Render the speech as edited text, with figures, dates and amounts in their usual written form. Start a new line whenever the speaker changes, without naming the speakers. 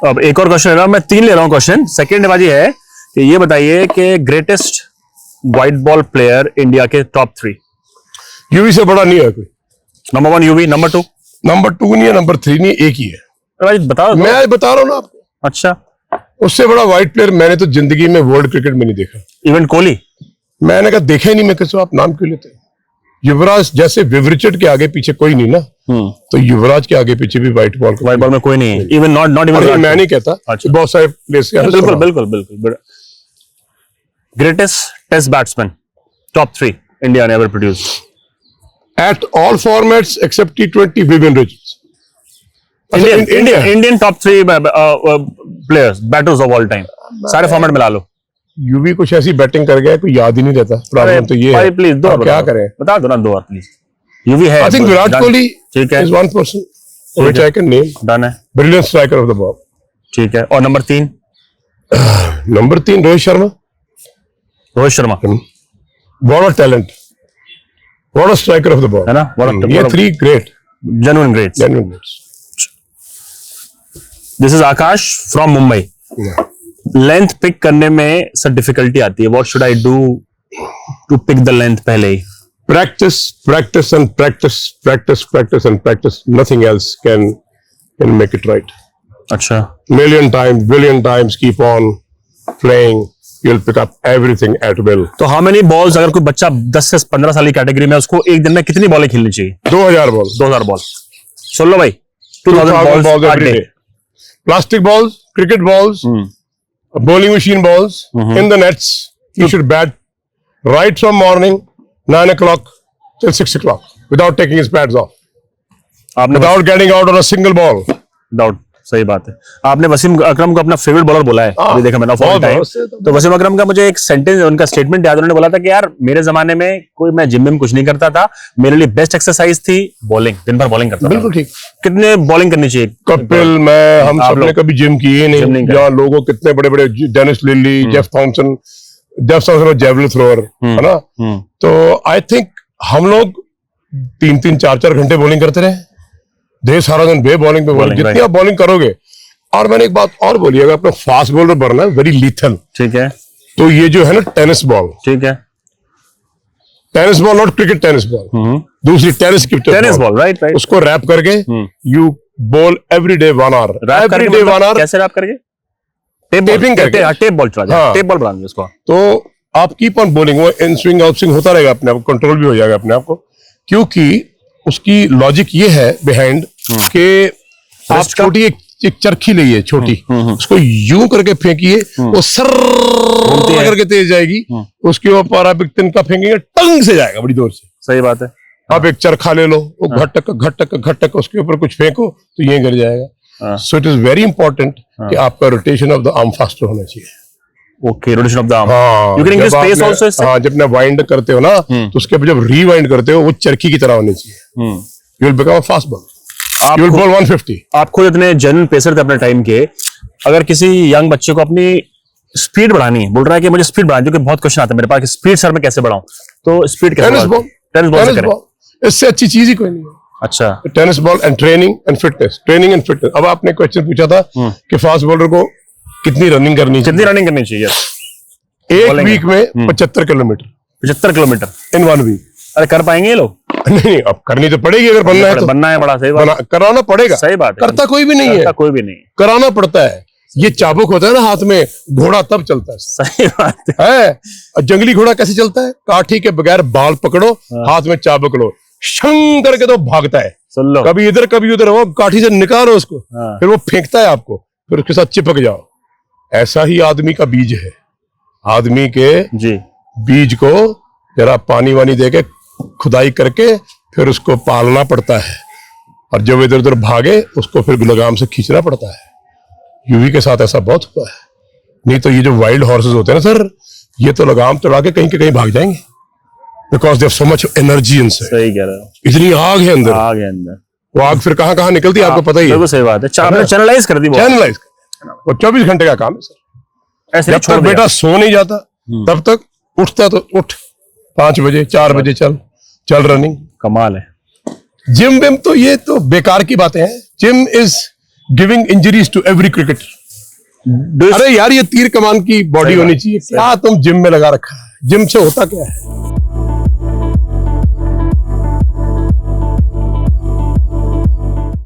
अब एक और क्वेश्चन ले रहा हूं मैं, 3 ले रहा हूं क्वेश्चन। सेकंड बाजी है कि ये बताइए कि greatest white ball player India के टॉप 3।
यूवी से बड़ा नहीं है कोई।
नंबर 1 यूवी, नंबर 2
नहीं है, नंबर 3 नहीं है, एक ही है।
भाई बताओ।
मैं आज बता रहा हूँ ना आपको।
अच्छा,
उससे बड़ा व्हाइट प्लेयर मैंने तो जिंदगी में वर्ल्ड क्रिकेट में नहीं देखा।
इवन कोहली?
मैंने कहा देखा ही नहीं। मैं कैसे, आप नाम क्यों लेते हैं? युवराज जैसे विवरिचर्ड के आगे पीछे कोई नहीं ना, तो युवराज के आगे पीछे भी व्हाइट बॉल
में कोई नहीं है। इवन नॉट इवन
मैं नहीं कहता। अच्छा। बहुत सारे प्लेयर्स के
बिल्कुल बिल्कुल बिल्कुल। Greatest test batsman top 3 India ने ever produce
at all formats except T20, Vivian Richards.
Indian top 3 players batters of all time, सारे फॉर्मेट मिला लो।
यूवी कुछ ऐसी बैटिंग कर गया कोई याद ही नहीं रहता। प्रॉब्लम तो ये है।
प्लीज दो
क्या करें,
बता दो ना 2 और प्लीज। यूवी है,
आई थिंक विराट कोहली
ठीक है,
is one person which I can name.
Done है,
brilliant striker of the ball.
ठीक है। और number 3?
Number 3 Rohit Sharma. What a talent, what a striker of the ball,
है ना?
ये 3 great,
genuine greats. This is Akash from Mumbai. Length pick करने में sir difficulty आती है। What should I do to pick the length पहले ही?
Practice, practice and practice, practice, practice and practice. Nothing else can make it right.
अच्छा,
Million times, keep on playing. You'll pick up everything at will.
तो how many balls, अगर कोई बच्चा 10 से 15 साल की कैटेगरी में, उसको एक दिन में कितनी बॉलें खेलनी चाहिए?
2000 बॉल।
2000 बॉल। सुन लो भाई, 2000 balls
every day. Plastic balls, cricket balls, bowling machine balls in the nets. You should bat right from morning 9 o'clock till 6 o'clock without taking his pads off.
आपने
without getting out on a single ball.
Doubt, सही बात है। आपने वसीम अकरम को अपना favourite bowler बोला है। अभी देखा मैंने ऑल टाइम। तो वसीम अकरम का मुझे एक सेंटेंस, उनका स्टेटमेंट याद, उन्होंने बोला था कि यार मेरे जमाने में कोई, मैं जिम में कुछ नहीं करता था, मेरे लिए बेस्ट एक्सरसाइज थी बॉलिंग। दिन भर बॉलिंग करता था।
बिल्कुल ठीक।
कितने बॉलिंग करनी चाहिए?
कपिल, मैं, हम सबने कभी जिम किए नहीं। या लोगों कितने बड़े बड़े, Dennis Lillee, Jeff Thomson javelin thrower, है ना? तो आई थिंक हम लोग 3-3, 4-4 घंटे बॉलिंग करते रहे। ढेर सारा दिन बे बॉलिंग पे बॉलिंग। जितनी आप बॉलिंग करोगे। और मैंने एक बात और बोली, अगर अपना फास्ट बॉलर बनना है, वेरी लीथल,
ठीक है,
तो ये जो है ना टेनिस बॉल,
ठीक है,
tennis ball, not cricket tennis ball, दूसरी टेनिस
बॉल, राइट,
उसको रैप करके you ball every day 1 hour, every day 1 hour.
कैसे रैप करके?
टेपिंग करके,
टेप बॉल चला जाए, टेप बॉल बना देंगे उसको।
तो आप कीप ऑन बॉलिंग, वो इन स्विंग आउट स्विंग होता रहेगा, अपने आप कंट्रोल भी हो जाएगा अपने आप को। क्योंकि उसकी लॉजिक ये है बिहाइंड के आप छोटी एक चरखी लीजिए छोटी, उसको यूं करके फेंकिए, वो सर करके तेज जाएगी। उसके ऊपर आप एक तिनका फेंकेंगे, टंग से जाएगा बड़ी दूर से।
सही बात है।
आप एक चरखा ले लो, वो घटक उसके ऊपर कुछ फेंको तो ये गिर जाएगा। So it is very important कि आपका rotation of the arm faster होना चाहिए।
Okay, rotation of the arm.
हाँ,
you can increase pace also इससे।
हाँ, जब आप वाइंड करते हो ना, तो उसके ऊपर जब रीवाइंड करते हो, वो चरखी की तरह होनी चाहिए। You will become a fast bowler. You will ball 150।
आप खुद इतने जेन्युइन पेसर थे अपने टाइम के। अगर किसी यंग बच्चे को अपनी स्पीड बढ़ानी है, बोल रहा है कि मुझे स्पीड बढ़ानी, जो कि बहुत क्वेश्चन आता है मेरे पास कि स्पीड सर मैं कैसे बढ़ाऊं, तो स्पीड कैसे? टेनिस बॉल,
इससे अच्छी चीज ही कोई नहीं है।
अच्छा,
tennis ball and training and fitness. अब आपने क्वेश्चन पूछा था कि फास्ट बॉलर को कितनी रनिंग करनी चाहिए? एक वीक में 75 किलोमीटर। 75
किलोमीटर
इन 1 वीक।
अरे कर पाएंगे ये लोग?
नहीं, अब करनी तो पड़ेगी। अगर बनना है तो
बनना है, बड़ा सही बात,
कराना पड़ेगा।
सही बात है।
करता कोई भी नहीं है,
कोई भी नहीं,
कराना पड़ता है। ये चाबुक होता है ना हाथ में, घोड़ा तब चलता है।
सही बात
है। जंगली घोड़ा कैसे चलता है? काठी के बगैर बाल पकड़ो, हाथ में चाबुक लो, शंग करके तो भागता है।
सुन लो,
कभी इधर कभी उधर, वो काठी से निकालो उसको, फिर वो फेंकता है आपको, फिर उसके साथ चिपक जाओ। ऐसा ही आदमी का बीज है। आदमी के बीज को जरा पानी वानी देके खुदाई करके फिर उसको पालना पड़ता है, और जब इधर उधर भागे उसको फिर लगाम से खींचना पड़ता है। यूवी के साथ ऐसा बहुत हुआ है। नहीं तो ये जो वाइल्ड हॉर्सेस होते हैं ना सर, ये तो लगाम चढ़ा के कहीं के कहीं भाग जाएंगे, because they have so much energy इनसे।
सही कह रहे हो,
इतनी आग है अंदर।
आग है अंदर।
वो आग फिर कहाँ कहाँ निकलती है आपको पता ही है।
बिल्कुल सही बात है। चैनलाइज कर दी,
चैनलाइज। वो 24 घंटे का काम है सर। जब तक बेटा सो नहीं जाता तब तक उठता तो उठ, 5 बजे 4 बजे चल रनिंग।
कमाल है।
जिम विम तो ये तो बेकार की बातें हैं। Gym is giving injuries to every cricketer. अरे यार, ये तीर कमान की बॉडी होनी चाहिए, क्या तुम जिम में लगा रखा है? जिम से होता क्या है?